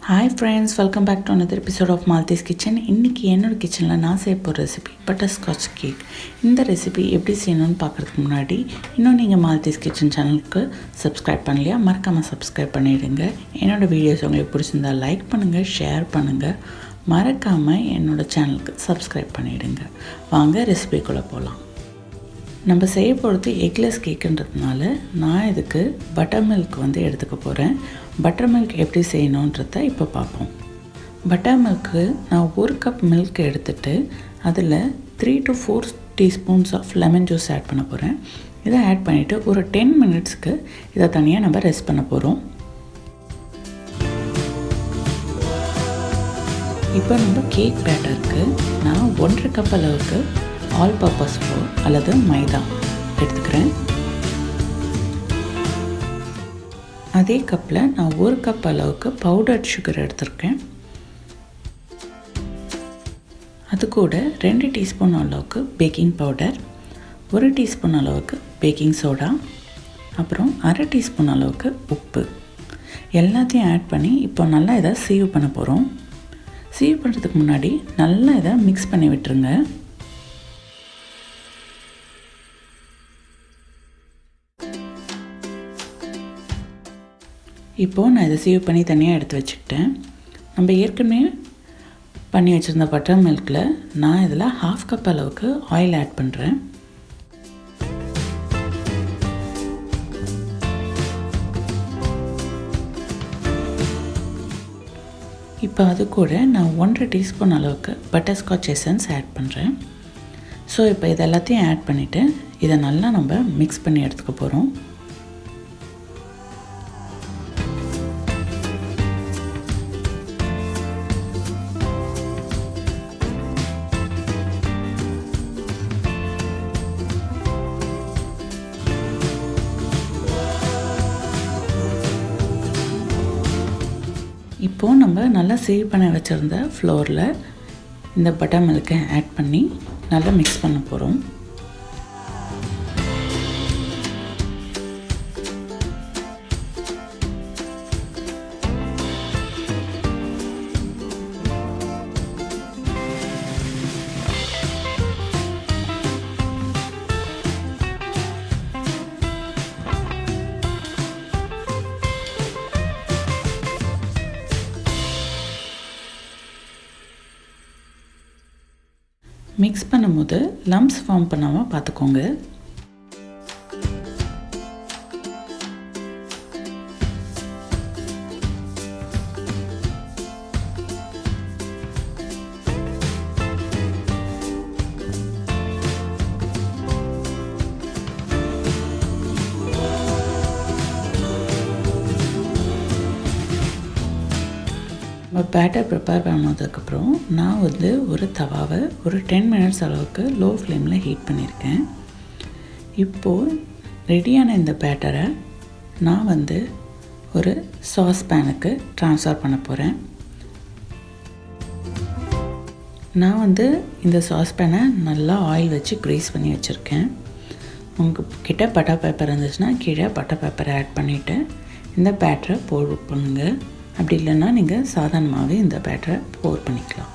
Hi friends, welcome back to another episode of Maltese Kitchen. இன்னைக்கு என்னோட கிச்சனில் நான் செய்ய போகிற ரெசிபி பட்டர்ஸ்காட்ச் கேக். இந்த ரெசிபி எப்படி செய்யணும்னு பார்க்குறதுக்கு முன்னாடி இன்னும் நீங்கள் மால்தீஸ் கிச்சன் சேனலுக்கு சப்ஸ்கிரைப் பண்ணலையா மறக்காமல் சப்ஸ்கிரைப் பண்ணிவிடுங்க. என்னோடய வீடியோஸ் உங்களுக்கு பிடிச்சிருந்தா லைக் பண்ணுங்கள், ஷேர் பண்ணுங்கள், மறக்காமல் என்னோடய சேனலுக்கு சப்ஸ்கிரைப் பண்ணிவிடுங்க. வாங்க ரெசிபிக்குள்ளே போகலாம். நம்ம செய்ய போகிறது எக்லெஸ் கேக்குன்றதுனால நான் இதுக்கு பட்டர்மில்க் எடுத்துக்க போகிறேன். பட்டர்மில்க் எப்படி செய்யணுன்றதை இப்போ பார்ப்போம். பட்டர்மில்க்கு நான் 1 கப் மில்க் எடுத்துகிட்டு அதில் 3 to 4 teaspoons of lemon juice add பண்ண போகிறேன். இதை ஆட் பண்ணிவிட்டு ஒரு 10 மினிட்ஸ்க்கு இதை தனியாக நம்ம ரெஸ்ட் பண்ண போகிறோம். இப்போ நம்ம கேக் பேட்டருக்கு நான் 1.5 கப் அளவுக்கு ஆல் பர்பஸ் ஃப்ளோர் அல்லது மைதா எடுத்துக்கிறேன். அதே கப்பில் நான் 1 கப் அளவுக்கு பவுடர்ட் சுகர் எடுத்துருக்கேன். அது கூட 2 டீஸ்பூன் அளவுக்கு பேக்கிங் பவுடர், 1 டீஸ்பூன் அளவுக்கு பேக்கிங் சோடா, அப்புறம் 1/2 டீஸ்பூன் அளவுக்கு உப்பு எல்லாத்தையும் ஆட் பண்ணி இப்போ நல்லா இதை சீவ் பண்ண போகிறோம். சீவ் பண்ணுறதுக்கு முன்னாடி நல்லா இதை மிக்ஸ் பண்ணி விட்டுருங்க. இப்போது நான் இதை சீவ் பண்ணி தனியாக எடுத்து வச்சுக்கிட்டேன். நம்ம ஏற்கனவே பண்ணி வச்சுருந்த பட்டர் மில்கில் நான் இதில் 1/2 கப் அளவுக்கு ஆயில் ஆட் பண்ணுறேன். இப்போ அது கூட நான் 1.5 டீஸ்பூன் அளவுக்கு பட்டர்ஸ்காட்ச் எசன்ஸ் ஆட் பண்ணுறேன். ஸோ இப்போ இது எல்லாத்தையும் ஆட் பண்ணிவிட்டு இதை நல்லா நம்ம மிக்ஸ் பண்ணி எடுத்துக்க போகிறோம். இப்போது நம்ம நல்லா சேவ் பண்ண வச்சுருந்த ஃப்ளோரில் இந்த பட்டர் மில்கை ஆட் பண்ணி நல்லா மிக்ஸ் பண்ண போகிறோம். மிக்ஸ் பண்ணும்போது லம்ப்ஸ் ஃபார்ம் பண்ணாமல் பார்த்துக்கோங்க. பேட்டர் ப்ரிப்பேர் பண்ணதுக்கப்புறம் நான் ஒரு தவாவை ஒரு 10 மினிட்ஸ் அளவுக்கு லோ ஃப்ளேமில் ஹீட் பண்ணியிருக்கேன். இப்போது ரெடியான இந்த பேட்டரை நான் ஒரு சாஸ் பேனுக்கு ட்ரான்ஸ்ஃபர் பண்ண போகிறேன். நான் இந்த சாஸ் பேனை நல்லா ஆயில் வச்சு க்ரீஸ் பண்ணி வச்சுருக்கேன். உங்கள்கிட்ட பட்டர் பேப்பர் இருந்துச்சுன்னா கீழே பட்டர் பேப்பரை ஆட் பண்ணிவிட்டு இந்த பேட்டரை போர் பண்ணுங்கள். அப்படி இல்லைன்னா நீங்கள் சாதாரணமாகவே இந்த பேட்டரை போர் பண்ணிக்கலாம்.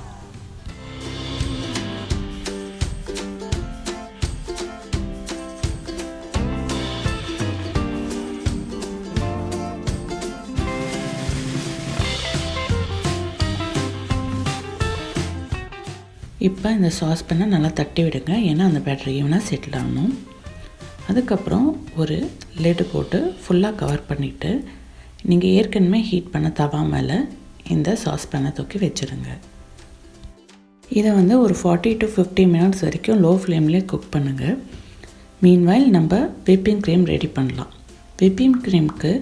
இப்போ இந்த சாஸ் பேனை நல்லா தட்டி விடுங்க, ஏன்னா அந்த பேட்டர் ஈவனாக செட்டில் ஆகணும். அதுக்கப்புறம் ஒரு லிட் போட்டு ஃபுல்லாக கவர் பண்ணிவிட்டு நீங்கள் ஏற்கனவே ஹீட் பண்ண தவா மேலே இந்த சாஸ் பேனை தூக்கி வச்சுருங்க. இதை ஒரு 40 to 50 மினிட்ஸ் வரைக்கும் லோ ஃப்ளேம்லேயே குக் பண்ணுங்கள். மீன்வைல் நம்ம விப்பிங் க்ரீம் ரெடி பண்ணலாம். விப்பிங் க்ரீமுக்கு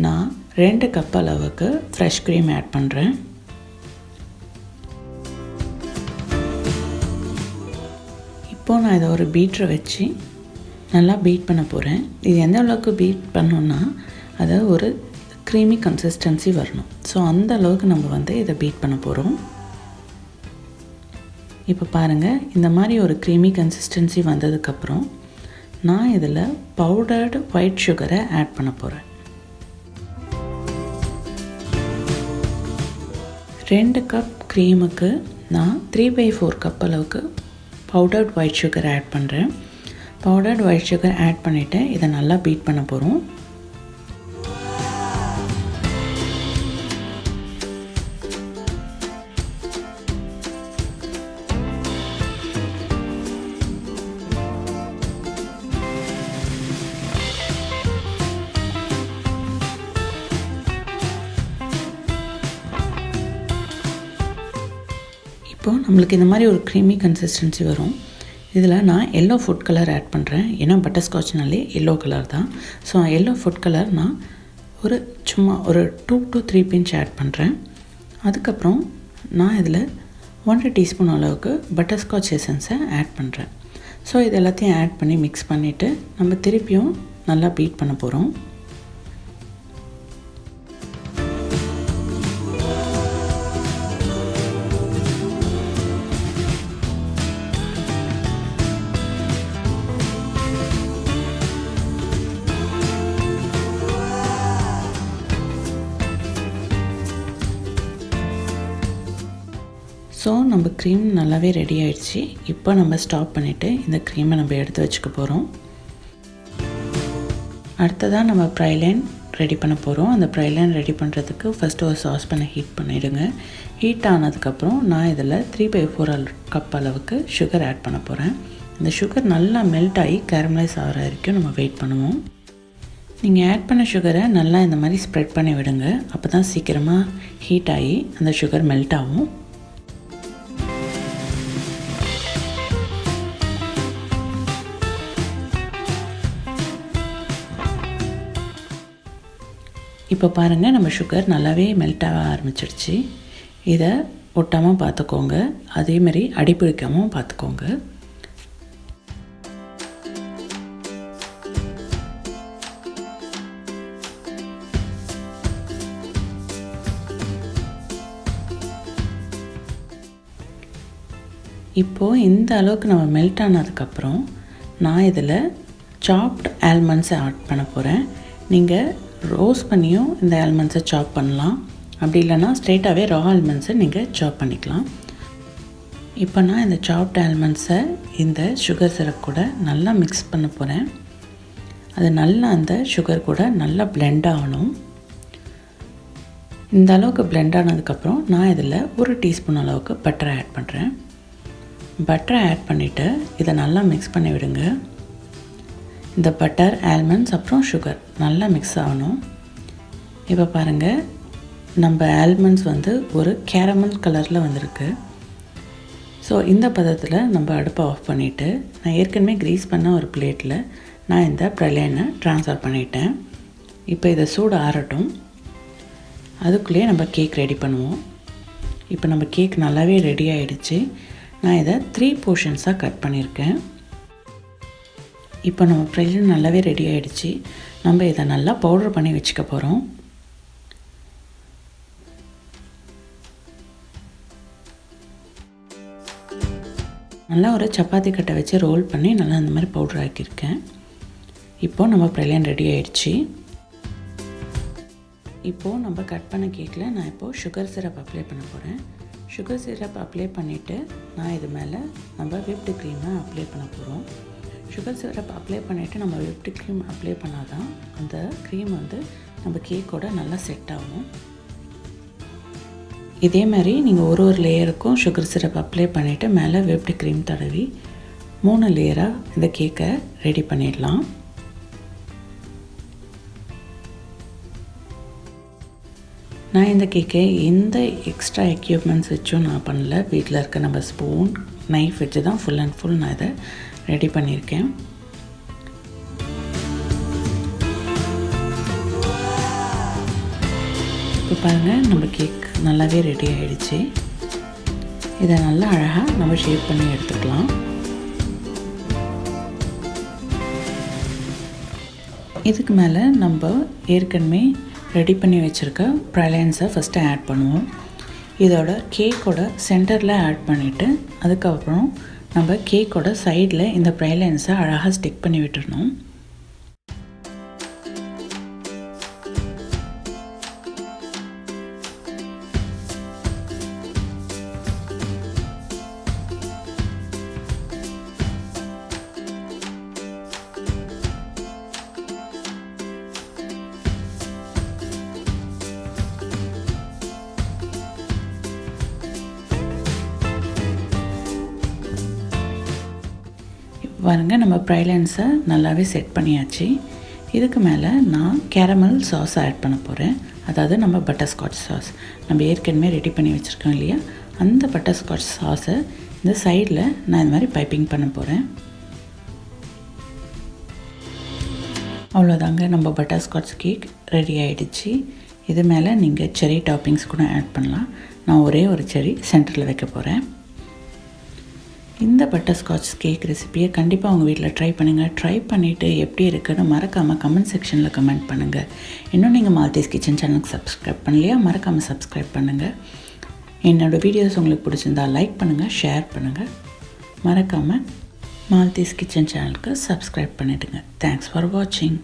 நான் 2 கப் அளவுக்கு ஃப்ரெஷ் க்ரீம் ஆட் பண்ணுறேன். இப்போது நான் இதை ஒரு பீட்டரை வச்சு நல்லா பீட் பண்ண போகிறேன். இது எந்த அளவுக்கு பீட் பண்ணோன்னா அதை ஒரு க்ரீமி கன்சிஸ்டன்சி வரணும். ஸோ அந்த அளவுக்கு நம்ம இதை பீட் பண்ண போகிறோம். இப்போ பாருங்கள், இந்த மாதிரி ஒரு க்ரீமி கன்சிஸ்டன்சி வந்ததுக்கப்புறம் நான் இதில் பவுடர்டு ஒயிட் சுகரை ஆட் பண்ண போகிறேன். 2 கப் க்ரீமுக்கு நான் 3/4 கப் அளவுக்கு பவுடர்ட் ஒயிட் சுகர் ஆட் பண்ணுறேன். பவுடர்ட் ஒயிட் சுகர் ஆட் பண்ணிவிட்டு இதை நல்லா பீட் பண்ண போகிறோம். இப்போது நம்மளுக்கு இந்த மாதிரி ஒரு க்ரீமி கன்சிஸ்டன்சி வரும். இதில் நான் எல்லோ ஃபுட் கலர் ஆட் பண்ணுறேன். ஏன்னா பட்டர்ஸ்காட்ச்னாலே எல்லோ கலர் தான். ஸோ எல்லோ ஃபுட் கலர் நான் சும்மா ஒரு 2 to 3 பிஞ்ச் ஆட் பண்ணுறேன். அதுக்கப்புறம் நான் இதில் 1 டீஸ்பூன் அளவுக்கு பட்டர்ஸ்காட்ச் எசன்ஸை ஆட் பண்ணுறேன். ஸோ இது எல்லாத்தையும் ஆட் பண்ணி மிக்ஸ் பண்ணிவிட்டு நம்ம திருப்பியும் நல்லா பீட் பண்ண போகிறோம். ஸோ நம்ம க்ரீம் நல்லாவே ரெடி ஆகிடுச்சு. இப்போ நம்ம ஸ்டாப் பண்ணிவிட்டு இந்த க்ரீமை நம்ம எடுத்து வச்சுக்க போகிறோம். அடுத்ததாக நம்ம ப்ரைலைன் ரெடி பண்ண போகிறோம். அந்த ப்ரைலைன் ரெடி பண்ணுறதுக்கு ஃபஸ்ட்டு ஒரு சாஸ்பேனை ஹீட் பண்ணிவிடுங்க. ஹீட் ஆனதுக்கப்புறம் நான் இதில் 3/4 கப் அளவுக்கு சுகர் ஆட் பண்ண போகிறேன். இந்த சுகர் நல்லா மெல்ட் ஆகி கேரமலைஸ் ஆகிற வரைக்கும் நம்ம வெயிட் பண்ணுவோம். நீங்கள் ஆட் பண்ண சுகரை நல்லா இந்த மாதிரி ஸ்ப்ரெட் பண்ணி விடுங்க. அப்போ தான் சீக்கிரமாக ஹீட் ஆகி அந்த சுகர் மெல்ட் ஆகும். இப்போ பாருங்கள், நம்ம சுகர் நல்லாவே மெல்ட் ஆக ஆரம்பிச்சிடுச்சு. இதை ஒட்டாமல் பார்த்துக்கோங்க. அதேமாதிரி அடிப்பிடிக்காமல் பார்த்துக்கோங்க. இப்போது இந்த அளவுக்கு நம்ம மெல்ட் ஆனதுக்கப்புறம் நான் இதில் சாப்ட் ஆல்மண்ட்ஸை ஆட் பண்ண போகிறேன். நீங்கள் ரோஸ்ட் பண்ணியும் இந்த ஆல்மண்ட்ஸை சாப் பண்ணலாம். அப்படி இல்லைனா ஸ்ட்ரெயிட்டாகவே ரா ஆல்மண்ட்ஸை நீங்கள் சாப் பண்ணிக்கலாம். இப்போ நான் இந்த சாப்ட் ஆல்மண்ட்ஸை இந்த சுகர் சிரப் கூட நல்லா மிக்ஸ் பண்ண போகிறேன். அது நல்லா அந்த சுகர் கூட நல்லா பிளெண்ட் ஆகணும். இந்த அளவுக்கு பிளெண்ட் ஆனதுக்கப்புறம் நான் இதில் 1 டீஸ்பூன் அளவுக்கு பட்டரை ஆட் பண்ணுறேன். பட்டரை ஆட் பண்ணிவிட்டு இதை நல்லா மிக்ஸ் பண்ணி விடுங்க. இந்த பட்டர், ஆல்மண்ட்ஸ் அப்புறம் சுகர் நல்லா மிக்ஸ் ஆகணும். இப்போ பாருங்கள், நம்ம ஆல்மண்ட்ஸ் ஒரு கேரமல் கலரில் வந்திருக்கு. ஸோ இந்த பதத்தில் நம்ம அடுப்பை ஆஃப் பண்ணிவிட்டு நான் ஏற்கனவே க்ரீஸ் பண்ண ஒரு பிளேட்டில் நான் இந்த ப்ரைலைனை ட்ரான்ஸ்ஃபர் பண்ணிட்டேன். இப்போ இதை சூடு ஆறட்டும். அதுக்குள்ளேயே நம்ம கேக் ரெடி பண்ணுவோம். இப்போ நம்ம கேக் நல்லாவே ரெடி ஆகிடுச்சு. நான் இதை 3 போர்ஷன்ஸாக கட் பண்ணியிருக்கேன். இப்போ நம்ம ப்ரைலைன் நல்லாவே ரெடி ஆகிடுச்சு. நம்ம இதை நல்லா பவுடர் பண்ணி வச்சுக்க போகிறோம். நல்லா ஒரு சப்பாத்தி கட்டை வச்சு ரோல் பண்ணி நல்லா அந்த மாதிரி பவுடர் ஆக்கியிருக்கேன். இப்போது நம்ம ப்ரைலைன் ரெடி ஆகிடுச்சு. இப்போது நம்ம கட் பண்ண கேக்கில் நான் இப்போது சுகர் சிரப் அப்ளை பண்ண போகிறேன். சுகர் சிரப் அப்ளை பண்ணிவிட்டு நான் இது மேலே நம்ம விப்டு க்ரீமை அப்ளை பண்ண போகிறோம். சுகர் சிரப் அப்ளை பண்ணிவிட்டு நம்ம விப்டு க்ரீம் அப்ளை பண்ணால் தான் அந்த க்ரீம் நம்ம கேக்கோட நல்லா செட் ஆகும். இதே மாதிரி நீங்கள் ஒரு லேயருக்கும் சுகர் சிரப் அப்ளை பண்ணிவிட்டு மேலே விப்டு க்ரீம் தடவி 3 லேயராக இந்த கேக்கை ரெடி பண்ணிடலாம். நான் இந்த கேக்கை எந்த எக்ஸ்ட்ரா எக்யூப்மெண்ட்ஸ் வச்சும் நான் பண்ணல. வீட்டில் இருக்க நம்ம ஸ்பூன், நைஃப் வச்சு தான் ஃபுல் அண்ட் ஃபுல் நான் இதை ரெடி பண்ணியிருக்கேன். இப்போ பாருங்கள், நம்ம கேக் நல்லாவே ரெடி ஆகிடுச்சு. இதை நல்லா அழகாக நம்ம ஷேப் பண்ணி எடுத்துக்கலாம். இதுக்கு மேலே நம்ம ஏற்கனவே ரெடி பண்ணி வச்சுருக்க ப்ரைலைன்ஸை ஃபஸ்ட்டு ஆட் பண்ணுவோம். இதோட கேக்கோட சென்டரில் ஆட் பண்ணிவிட்டு அதுக்கப்புறம் நம்ம கேக்கோட சைடில் இந்த ப்ரைலைன்ஸை அழகாக ஸ்டிக் பண்ணி விட்டுடணும். பாருங்க நம்ம ப்ரைலைன்ஸை நல்லாவே செட் பண்ணியாச்சு. இதுக்கு மேலே நான் கேரமல் சாஸ் ஆட் பண்ண போகிறேன். அதாவது நம்ம பட்டர்ஸ்காட்ச் சாஸ் நம்ம ஏற்கனவே ரெடி பண்ணி வச்சுருக்கோம் இல்லையா, அந்த பட்டர்ஸ்காட்ச் சாஸை இந்த சைடில் நான் இந்த மாதிரி பைப்பிங் பண்ண போகிறேன். அவ்வளோதாங்க, நம்ம பட்டர்ஸ்காட்ச் கேக் ரெடி ஆகிடுச்சு. இது மேலே நீங்கள் செர்ரி டாப்பிங்ஸ் கூட ஆட் பண்ணலாம். நான் ஒரே ஒரு செர்ரி சென்டரில் வைக்க போகிறேன். இந்த பட்டர்ஸ்காட்ச் கேக் ரெசிப்பியை கண்டிப்பாக உங்கள் வீட்டில் ட்ரை பண்ணுங்கள். ட்ரை பண்ணிவிட்டு எப்படி இருக்குன்னு மறக்காமல் கமெண்ட் செக்ஷனில் கமெண்ட் பண்ணுங்கள். இன்னும் நீங்கள் மால்தீஸ் கிச்சன் சேனலுக்கு சப்ஸ்கிரைப் பண்ணலையா, மறக்காமல் சப்ஸ்கிரைப் பண்ணுங்கள். என்னோடய வீடியோஸ் உங்களுக்கு பிடிச்சிருந்தா லைக் பண்ணுங்கள், ஷேர் பண்ணுங்கள். மறக்காமல் மால்தீஸ் கிச்சன் சேனலுக்கு சப்ஸ்கிரைப் பண்ணிவிடுங்க. தேங்க்ஸ் ஃபார் வாட்சிங்.